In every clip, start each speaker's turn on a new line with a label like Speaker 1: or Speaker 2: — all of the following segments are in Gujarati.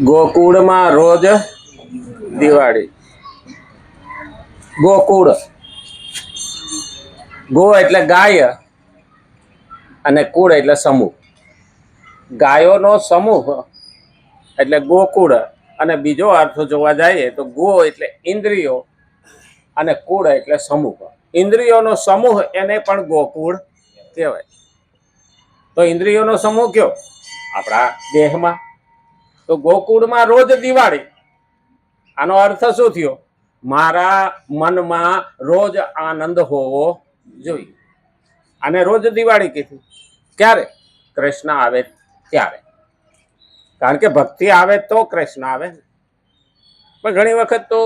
Speaker 1: ગોકુળમાં રોજ દિવાળી. ગોકુળ, ગો એટલે ગાય અને કુળ એટલે સમૂહ. ગાયોનો સમૂહ એટલે ગોકુળ, અને બીજો અર્થ જોવા જઈએ તો ગો એટલે ઇન્દ્રિયો અને કુળ એટલે સમૂહ. ઇન્દ્રિયોનો સમૂહ એને પણ ગોકુળ કહેવાય. તો ઇન્દ્રિયોનો સમૂહ કયો? આપણા દેહમાં. તો ગોકુળમાં રોજ દિવાળી, આનો અર્થ શું થયો? મારા મનમાં રોજ આનંદ હોવો જોઈએ. આને રોજ દિવાળી કીધી. ક્યારે? કૃષ્ણ આવે ત્યારે. કારણ કે ભક્તિ આવે તો કૃષ્ણ આવે. પણ ઘણી વખત તો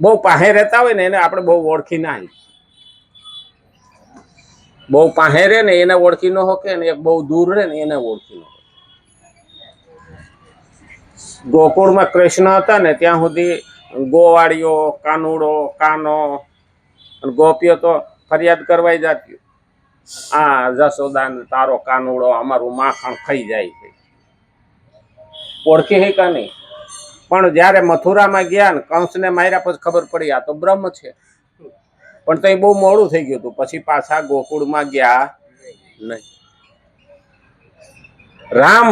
Speaker 1: બહુ પાસે રહેતા હોય ને એને આપણે બહુ ઓળખી ના. બહુ પાસે રહે ને એને ઓળખી ન શકે ને, બહુ દૂર રહે ને એને ઓળખી ન. ગોકુળમાં કૃષ્ણ હતા ને ત્યાં સુધી ગોવાળીઓ, કાનુડો, કાનો અને ગોપીઓ તો ફરિયાદ કરવાય જતી. આ જસોદાન તારો કાનુડો અમારું માખણ ખાઈ જાય છે. ઓળખી કા નહીં. પણ જયારે મથુરામાં ગયા ને કંસને માર્યા પછી ખબર પડી આ તો બ્રહ્મ છે. પણ તો બહુ મોડું થઈ ગયું હતું. પછી પાછા ગોકુળમાં ગયા નહીં. રામ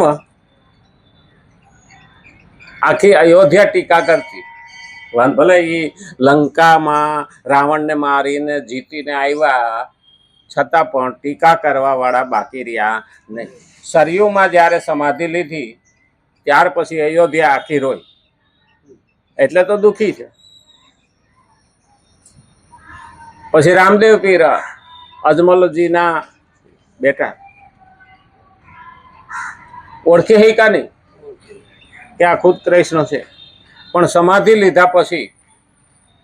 Speaker 1: આખી અયોધ્યા ટીકા કરતી. ભલે એ લંકામાં રાવણને મારીને જીતીને આવ્યા, છતાં પણ ટીકા કરવા વાળા બાકી રહ્યા નહીં. સરયુમાં જ્યારે સમાધિ લીધી ત્યાર પછી અયોધ્યા આખી રોઈ. એટલે તો દુઃખી છે. પછી રામદેવ પીર અજમલજીના બેટા ઓળખી હઈ કા નહીં કે આ ખુદ કૃષ્ણ છે. પણ સમાધિ લીધા પછી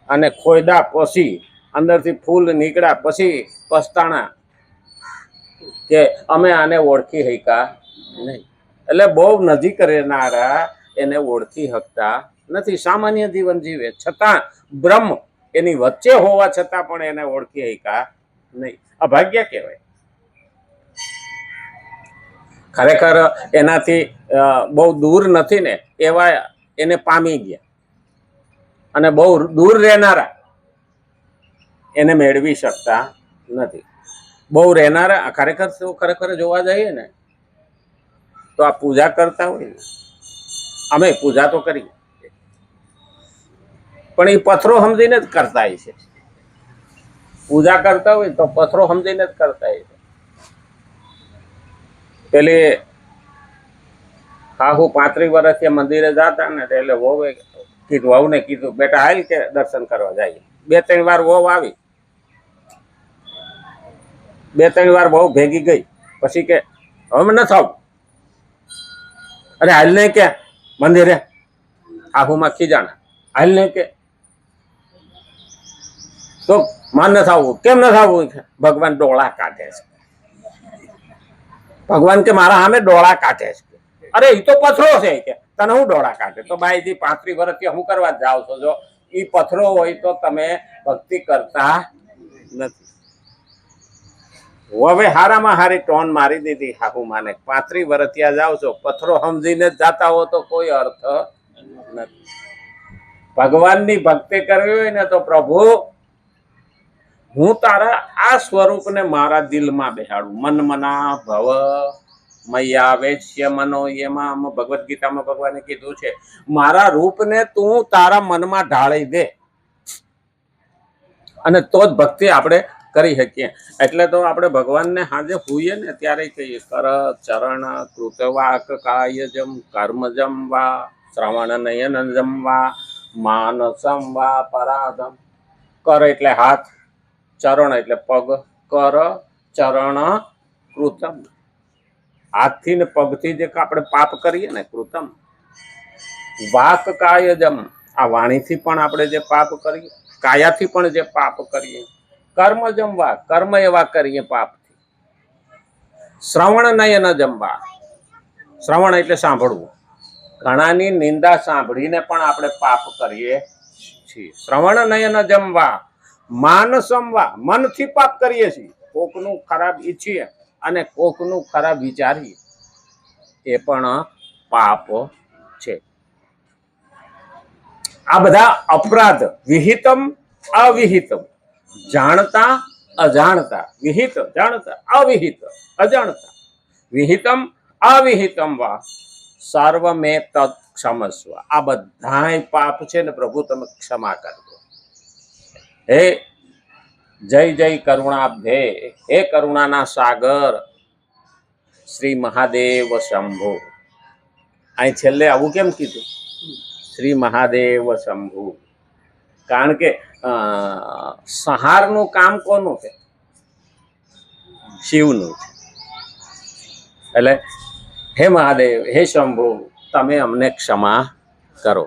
Speaker 1: અને ખોયદા પછી અંદરથી ફૂલ નીકળ્યા પછી પસ્તાણા કે અમે આને ઓળખી હઈકા નહીં. એટલે બહુ નજીક રહેનારા એને ઓળખી શકતા નથી. સામાન્ય જીવન જીવે છતાં બ્રહ્મ એની વચ્ચે હોવા છતાં પણ એને ઓળખી હઈકા નહીં. અભાગ્ય કહેવાય. ખરેખર એનાથી બહુ દૂર નથી ને એવા એને પામી ગયા. અને બહુ દૂર રહેનારા એને મેળવી શકતા નથી. બહુ રહેનારા ખરેખર જોવા જઈએ ને તો આ પૂજા કરતા હોય ને, અમે પૂજા તો કરી પણ એ પથ્થરો સમજીને જ કરતા છે. પૂજા કરતા હોય તો પથ્થરો સમજીને જ કરતા હોય. પેલી હાહુ 35 વર્ષથી મંદિરે જતા ને એટલે વહુએ કીધું, વહુને કીધું બેટા હાલ કે દર્શન કરવા જાય. 2-3 વાર વહુ આવી, 2-3 વાર વહુ ભેગી ગઈ. પછી કે હવે ન થાવ. અરે હાલ નહીં કે મંદિરે, હાહુમાં ખીજાણા. હાલ નહીં કે તો માન ન થવું. કેમ ન થવું? ભગવાન ડોળા કાઢે છે. ભગવાન કે મારા સામે ડોળા કાઢે છે. અરે એ તો પથ્થરો છે કે તને હું ડોળા કાઢે? તો બાઈજી 35 વર્ષથી હું કરવા જાવ છો? જો એ પથ્થરો હોય તો તમે ભક્તિ કરતા નથી. હવે હારામાં હારી ટોન મારી દીધી હાહુ માને. 35 વર્ષથી જાવ છો, પથ્થરો સમજીને જ જાતા હો તો કોઈ અર્થ નથી. ભગવાનની ભક્તિ કરવી હોય ને તો પ્રભુ હું તારા આ સ્વરૂપને મારા દિલમાં બેહાડું. મન મના ભવ મૈયા વેશ્ય મનો. એમાં ભગવદ્ ગીતામાં ભગવાને કીધું છે મારા રૂપને તું તારા મનમાં ઢાળી દે અને તો જ ભક્તિ આપણે કરી શકીએ. એટલે તો આપણે ભગવાનને હાજે હોઈએ ને ત્યારે કહીએ કર ચરણ કૃતવાક કાયજમ કર્મજમ વા શ્રવણ નયનજમ વા માનસમ વા પરાધમ. કર એટલે હાથ, ચરણ એટલે પગ. કર ચરણ કૃતમ. હાથથી ને પગથી જે આપણે પાપ કરીએ ને કૃતમ. વાક કાયજમ, આ વાણીથી પણ આપણે જે પાપ કરીએ, કાયાથી પણ જે પાપ કરીએ. કર્મ જમવા, કર્મ એવા કરીએ પાપથી. શ્રવણ નયન જમવા, શ્રવણ એટલે સાંભળવું. ઘણાની નિંદા સાંભળીને પણ આપણે પાપ કરીએ છીએ. શ્રવણ નયન જમવા, માન સમવા, મનથી પાપ કરીએ છીએ. કોકનું ખરાબ ઈચ્છીએ અને કોકનું ખરાબ વિચારીએ એ પણ પાપ છે. આ બધા અપરાધ, વિહિતમ અવિહિતમ, જાણતા અજાણતા, વિહિત જાણતા, અવિહિત અજાણતા, વિહિતમ અવિહિતમ વા સર્વમે તત્ ક્ષમસ્વ. આ બધાય પાપ છે ને પ્રભુ તમે ક્ષમા કરજો. હે જય જય કરુણાબ્ધે, હે કરુણાના સાગર શ્રી મહાદેવ શંભો. અહીં છેલ્લે આવું કેમ કીધું? શ્રી મહાદેવ શંભુ. કારણ કે સંહારનું કામ કોનું છે? શિવનું છે. એટલે હે મહાદેવ, હે શંભુ, તમે અમને ક્ષમા કરો.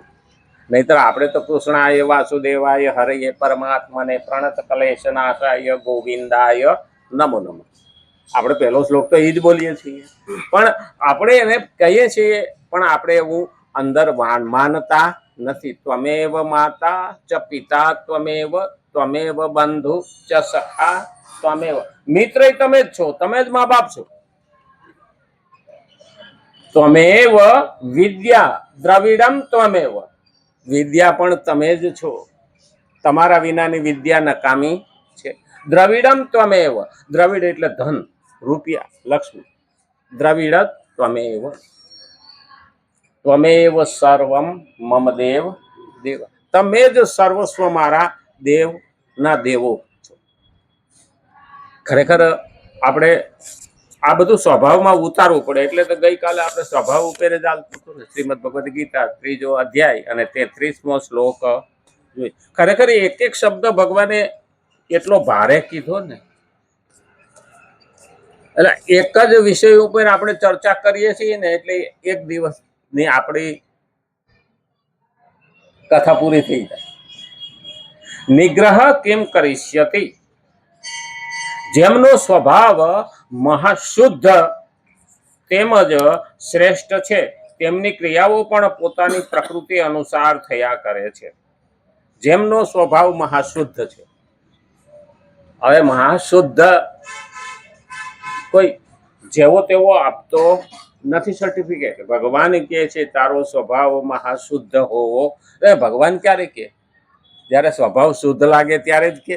Speaker 1: નહીતર આપણે તો કૃષ્ણાય વાસુદેવાય હરયે પરમાત્માને પ્રણત ક્લેશનાશાય ગોવિંદાય નમો નમઃ. આપણે પહેલો શ્લોક તો એ જ બોલીએ છીએ, પણ આપણે એને કહીએ છીએ, પણ આપણે એવું અંદર માનતા નથી. ત્વમેવ માતા ચ પિતા ત્વમેવ, ત્વમેવ બંધુ ચ સખા ત્વમેવ. મિત્ર તમે જ છો, તમે જ મા બાપ છો. ત્વમેવ વિદ્યા દ્રવિડમ ત્વમેવ, વિદ્યા પણ તમે જ છો. તમારા વિનાની વિદ્યા નકામી છે. દ્રવિડમ ત્વમેવ, દ્રવિડ એટલે ધન, રૂપિયા, લક્ષ્મી. દ્રવિડ ત્વમેવ, ત્વમેવ સર્વમ મમ દેવ દેવ, તમે જ સર્વસ્વ મારા દેવ ના દેવો છો. ખરેખર આપણે આ બધું સ્વભાવમાં ઉતારવું પડે. એટલે તો ગઈકાલે આપણે સ્વભાવ ઉપર જ ચાલતું હતું ને. શ્રીમદ ભગવદ્ ગીતા 3જો અધ્યાય અને 33મો શ્લોક જોઈ. ખરેખર એક એક શબ્દ ભગવાને એટલો ભારે કીધો ને. એટલે એક જ વિષય ઉપર આપણે ચર્ચા કરીએ છીએ ને, એટલે એક દિવસની આપણી કથા પૂરી થઈ જાય. નિગ્રહ કેમ કરીષ્યતિ, જેમનો સ્વભાવ મહાશુદ્ધ તેમજ શ્રેષ્ઠ છે, તેમની ક્રિયાઓ પણ પોતાની પ્રકૃતિ અનુસાર થયા કરે છે. જેમનો સ્વભાવ મહાશુદ્ધ છે. હવે મહાશુદ્ધ કોઈ જેવો તેવો આપતો નથી સર્ટિફિકેટ. ભગવાન કહે છે તારો સ્વભાવ મહાશુદ્ધ હોવો. ભગવાન ક્યારે કહે? જ્યારે સ્વભાવ શુદ્ધ લાગે ત્યારે જ કે.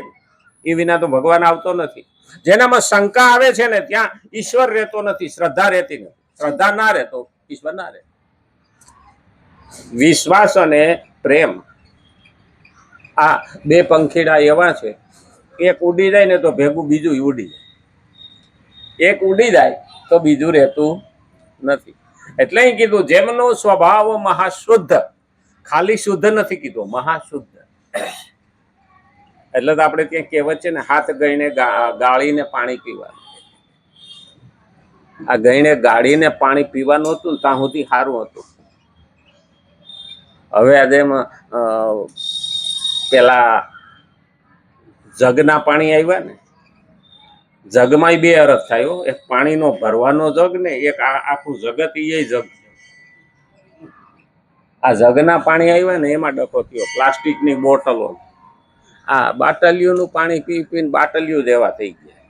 Speaker 1: એ વિના તો ભગવાન આવતો નથી. જેનામાં શંકા આવે છે ને ત્યાં ઈશ્વર રહેતો નથી, શ્રદ્ધા રહેતી નથી. શ્રદ્ધા ના રહે તો ઈશ્વર ના રહે. વિશ્વાસ અને પ્રેમ આ બે પંખીડા એવા છે, એક ઉડી જાય ને તો ભેગું બીજું ઉડી જાય, એક ઉડી જાય તો બીજું રહેતું નથી. એટલે અહીં કીધું જેમનો સ્વભાવ મહાશુદ્ધ, ખાલી શુદ્ધ નથી કીધું, મહાશુદ્ધ. એટલે તો આપણે ત્યાં કહેવત છે ને, હાથ ગઈને ગાળીને પાણી પીવાનું. આ ગઈને ગાળીને પાણી પીવાનું હતું ને ત્યાં સુધી સારું હતું. હવે આજે પેલા જગના પાણી આવ્યા ને, જગમાં બે અરથ થાય. એક પાણીનો ભરવાનો જગ ને એક આખું જગત એ જગ. આ જગના પાણી આવ્યા ને એમાં ડખો થયો. પ્લાસ્ટિકની બોટલો, આ બાટલીઓનું પાણી પી પીને બાટલીઓ જેવા થઈ ગયા.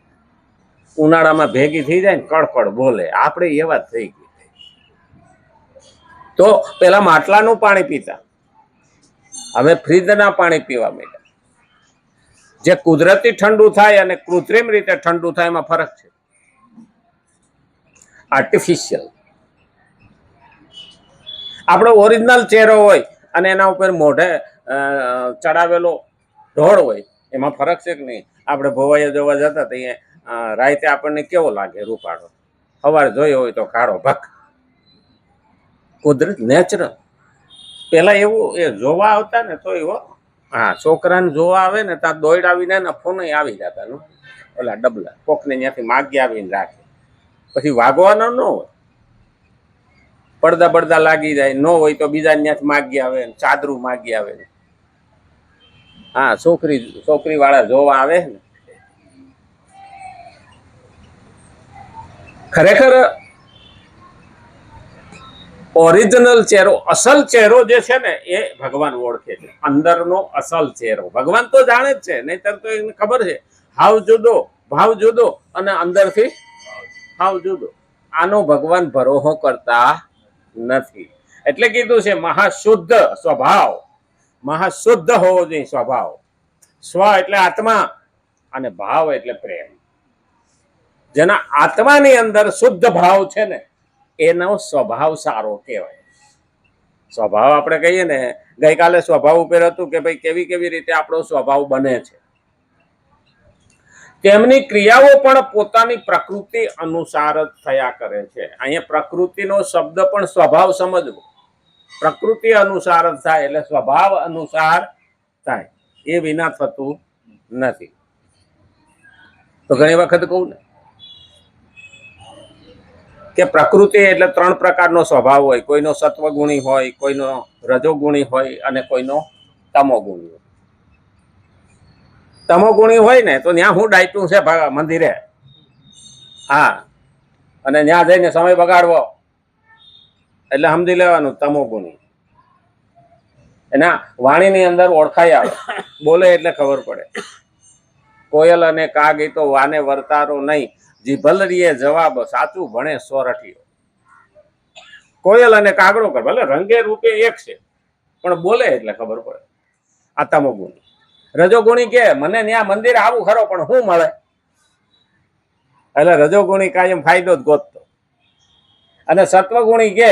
Speaker 1: ઉનાળામાં ભેગી થઈ જાય ને કડકડ બોલે. આપણે એવા જ થઈ ગયા. તો પેલા માટલાનું પાણી પીતા, હવે ફ્રીજના પાણી પીવા માંડ્યા. જે કુદરતી ઠંડુ થાય અને કૃત્રિમ રીતે ઠંડુ થાય એમાં ફરક છે. આર્ટિફિશિયલ. આપણો ઓરિજિનલ ચહેરો હોય અને એના ઉપર મોઢે ચડાવેલો ઢોળ હોય, એમાં ફરક છે કે નહીં? આપણે ભવાઈ જોવા જતા તો અહીંયા રાતે આપણને કેવો લાગે રૂપાળો, સવારે જોયો હોય તો કાળો ભક. કુદરત, નેચરલ. પેલા એવું એ જોવા આવતા ને તો એવો, હા, છોકરાને જોવા આવે ને ત્યાં દોડ આવીને ફોન આવી જતા ને ઓલા ડબલા કોકને ત્યાંથી માગી આવીને રાખે. પછી વાગવાનો ન હોય, પડદા પડદા લાગી જાય. ન હોય તો બીજા ત્યાંથી માગી આવે, ચાદરું માગી આવે. હા, છોકરી વાળા જોવા આવે ને. ખરેખર ઓરિજિનલ ચહેરો, અસલ ચહેરો જે છે ને એ ભગવાન ઓળખે છે. અંદરનો અસલ ચહેરો ભગવાન તો જાણે જ છે, નહીતર તો એને ખબર છે હાવ જુદો, ભાવ જુદો અને અંદરથી હાવ જુદો. આનો ભગવાન ભરોહો કરતા નથી. એટલે કીધું છે મહાશુદ્ધ સ્વભાવ, મહાશુદ્ધ હોવો જોઈએ સ્વભાવ. સ્વ એટલે આત્મા અને ભાવ એટલે પ્રેમ. જેના આત્માની અંદર શુદ્ધ ભાવ છે ને એનો સ્વભાવ સારો કહેવાય. સ્વભાવ આપણે કહીએ ને, ગઈકાલે સ્વભાવ ઉપર હતું કે ભાઈ કેવી કેવી રીતે આપણો સ્વભાવ બને છે. તેમની ક્રિયાઓ પણ પોતાની પ્રકૃતિ અનુસાર જ થયા કરે છે. અહીંયા પ્રકૃતિનો શબ્દ પણ સ્વભાવ સમજવો. પ્રકૃતિ અનુસાર જ થાય એટલે સ્વભાવ અનુસાર થાય, એ વિના થતું નથી. તો ઘણી વખત કહું ને કે પ્રકૃતિ એટલે 3 પ્રકારનો સ્વભાવ હોય. કોઈનો સત્વગુણી હોય, કોઈનો રજોગુણી હોય અને કોઈનો તમોગુણી હોય. તમોગુણી હોય ને તો ત્યાં હું ડાયટું છે મંદિરે, હા, અને ત્યાં જઈને સમય બગાડવો એટલે સમજી લેવાનું તમોગુણી. એના વાણીની અંદર ઓળખાઈ આવે, બોલે એટલે ખબર પડે. કોયલ અને કાગ એ તો વાને વર્તારો નહીં, જીભલરીએ જવાબ સાચું ભણે સોરઠિયો. કોયલ અને કાગડો કર ભલે રંગે રૂપે એક છે પણ બોલે એટલે ખબર પડે. આ તમોગુણી. રજોગુણી કે મને ત્યાં મંદિર આવું ખરો પણ શું મળે, એટલે રજોગુણી કાયમ ફાયદો જ ગોતતો. અને સત્વગુણી કે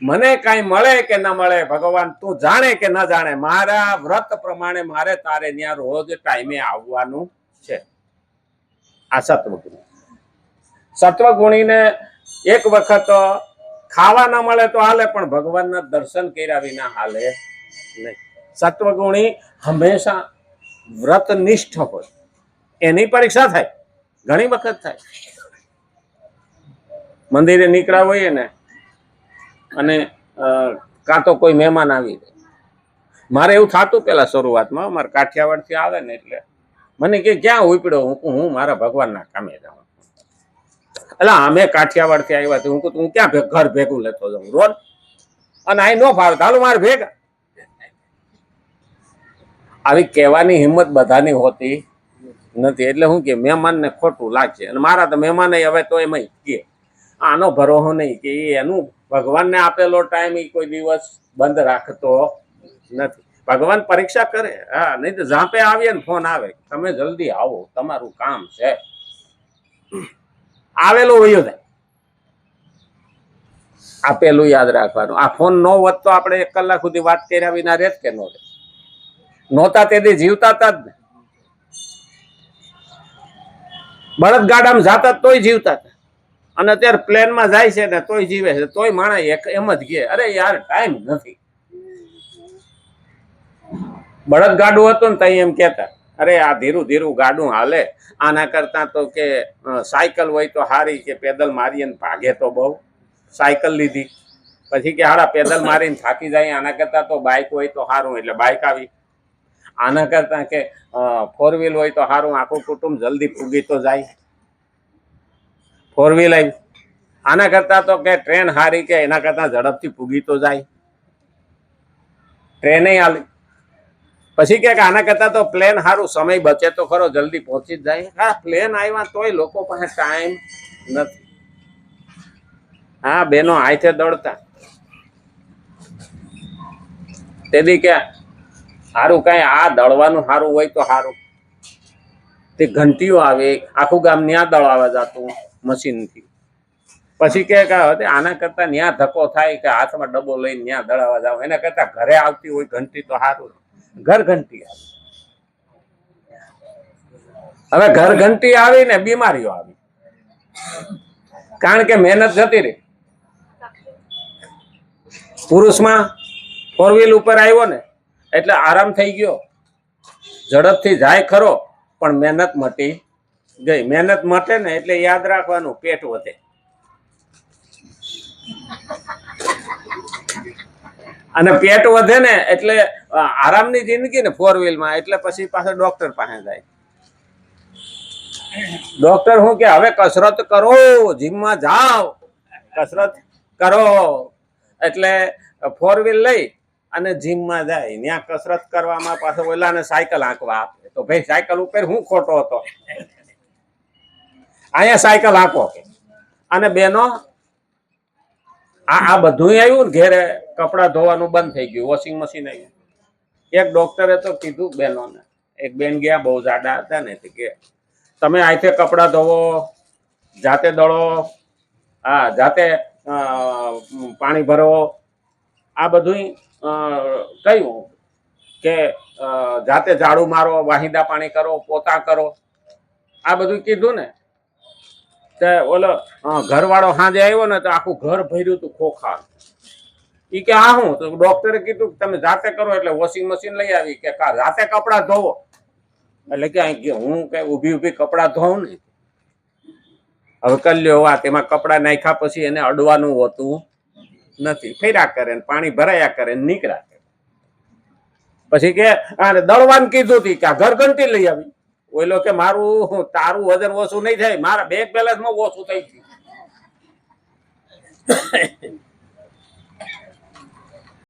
Speaker 1: મને કાંઈ મળે કે ન મળે ભગવાન તું જાણે કે ન જાણે, મારા વ્રત પ્રમાણે મારે તારે ત્યાં રોજ ટાઈમે આવવાનું છે. આ સત્વગુણી. સત્વગુણીને એક વખત ખાવા ન મળે તો હાલે પણ ભગવાનના દર્શન કર્યા વિના હાલે નહીં. સત્વગુણી હંમેશા વ્રતનિષ્ઠ હોય. એની પરીક્ષા થાય, ઘણી વખત થાય. મંદિરે નીકળ્યા હોઈએ ને અને કાં તો કોઈ મહેમાન આવી જાય. મારે એવું થતું પેલા શરૂઆતમાં, મારે કાઠિયાવાડથી આવે ને એટલે મને કે ક્યાં ઉપડ્યો, હું મારા ભગવાનના કામે જાઉં. એટલે અમે કાઠિયાવાડથી આવ્યા હતી, હું ક્યાં ઘર ભેગું લેતો જાઉં રોજ, અને અહીં ન ફાવે હાલો મારે ભેગા. આવી કહેવાની હિંમત બધાની હોતી નથી. એટલે હું કે મહેમાનને ખોટું લાગશે, અને મારા તો મહેમાન હવે તો એમ કે આનો ભરોસો નહીં કે એનું ભગવાનને આપેલો ટાઈમ એ કોઈ દિવસ બંધ રાખતો નથી. ભગવાન પરીક્ષા કરે, હા, નહીં તો ઝાંપે આવીએ ને ફોન આવે તમે જલ્દી આવો તમારું કામ છે, આવેલું વયું થાય. આપેલું યાદ રાખવાનું. આ ફોન ન હોત તો આપણે 1 કલાક સુધી વાત કર્યા વિના રહેત કે નો રહે? નહોતા તેથી જીવતા હતા જ ને. બળદ ગાડામાં જાતા તોય જીવતા હતા, અને અત્યારે પ્લેનમાં જાય છે ને તોય જીવે છે. તોય માણસ એમ જ કહે અરે યાર ટાઈમ નથી. બળદ ગાડું હતું ને તઈ એમ કહેતા અરે આ ધીરું ધીરું ગાડું હાલે, આના કરતા તો કે સાયકલ હોય તો હારી, કે પેદલ મારીને ભાગે તો બહુ. સાયકલ લીધી, પછી કે હાડા પેદલ મારીને થાકી જાય, આના કરતા તો બાઇક હોય તો સારું, એટલે બાઇક આવી. આના કરતા કે 4 વ્હીલ હોય તો સારું, આખું કુટુંબ જલ્દી પૂગી તો જાય, 4 વ્હીલ આવી. આના કરતા તો કે ટ્રેન હારી, કે એના કરતા ઝડપથી પૂગી તો જાય, ટ્રેને આવી. પછી કે આના કરતા તો પ્લેન સારું, સમય બચે તો ખરો, જલ્દી પહોંચી જ જાય. હા, પ્લેન આવ્યા તોય લોકો પાસે ટાઈમ નથી. હા, બેનો હાથે દોડતા તેથી કે સારું કઈ આ દળવાનું સારું હોય તો સારું. તે ઘંટીઓ આવે, આખું ગામ ન્યા દળાવા જતું મશીનથી. પછી કે આના કરતા ન્યા ધક્કો થાય કે હાથમાં ડબ્બો લઈને ન્યા દળાવા જાવ, એના કરતા ઘરે આવતી હોય ઘંટી તો સારું. ઘર ઘંટી આવે. હવે ઘર ઘંટી આવી ને બીમારીઓ આવી, કારણ કે મહેનત જતી રહી. પુરુષમાં 4 વ્હીલ ઉપર આવ્યો ને એટલે આરામ થઈ ગયો, ઝડપથી જાય ખરો પણ મહેનત મટી ગઈ. મહેનત મટે ને એટલે યાદ રાખવાનું પેટ વધે. અને પેટ વધે ને એટલે આરામની જિંદગી ને 4 વ્હીલમાં, એટલે પછી પાછા ડોક્ટર પાસે જાય. ડોક્ટર શું કે હવે કસરત કરો, જીમમાં જાઓ, કસરત કરો. એટલે 4 વ્હીલ લઈ અને જીમમાં જાય, ત્યાં કસરત કરવામાં પાછો ઓલાને સાયકલ હાંકવા આપે. તો ભાઈ સાયકલ ઉપર હું ખોટો હતો, અહીંયા સાયકલ હાંકો. અને બેનો આ બધું આવ્યું ને ઘેરે કપડાં ધોવાનું બંધ થઈ ગયું, વોશિંગ મશીન આવ્યું. એક ડોક્ટરે તો કીધું બહેનોને, એક બેન ગયા બહુ જાડા હતા ને, કે તમે અહીંથી કપડાં ધોવો, જાતે દળો, હા જાતે પાણી ભરો, આ બધું કહ્યું કે જાતે ઝાડુ મારો, વાહિંદા પાણી કરો, પોતા કરો, આ બધું કીધું ને. તે ઓલો ઘરવાળો સાંજે આવ્યો ને તો આખું ઘર ભર્યું હતું ખોખા. ઈ કે આ હું તો ડોક્ટરે કીધું કે તમે જાતે કરો, એટલે વોશિંગ મશીન લઈ આવી કે જાતે કપડાં ધોવો. એટલે કે હું કઈ ઊભી ઊભી કપડાં ધોઉં ને. હવે કલ્યો વાત, એમાં કપડાં નાખ્યા પછી એને અડવાનું હોતું નથી, ફેર્યા કરે ને પાણી ભરાયા કરે ને નીકળ્યા કરે. પછી કે દળવાનું કીધું હતી કે ઘરઘંટી લઈ આવી. ઓલો કે મારું તારું વજન ઓછું નહીં થાય, મારા બેંક બેલેન્સમાં ઓછું થઈ ગયું.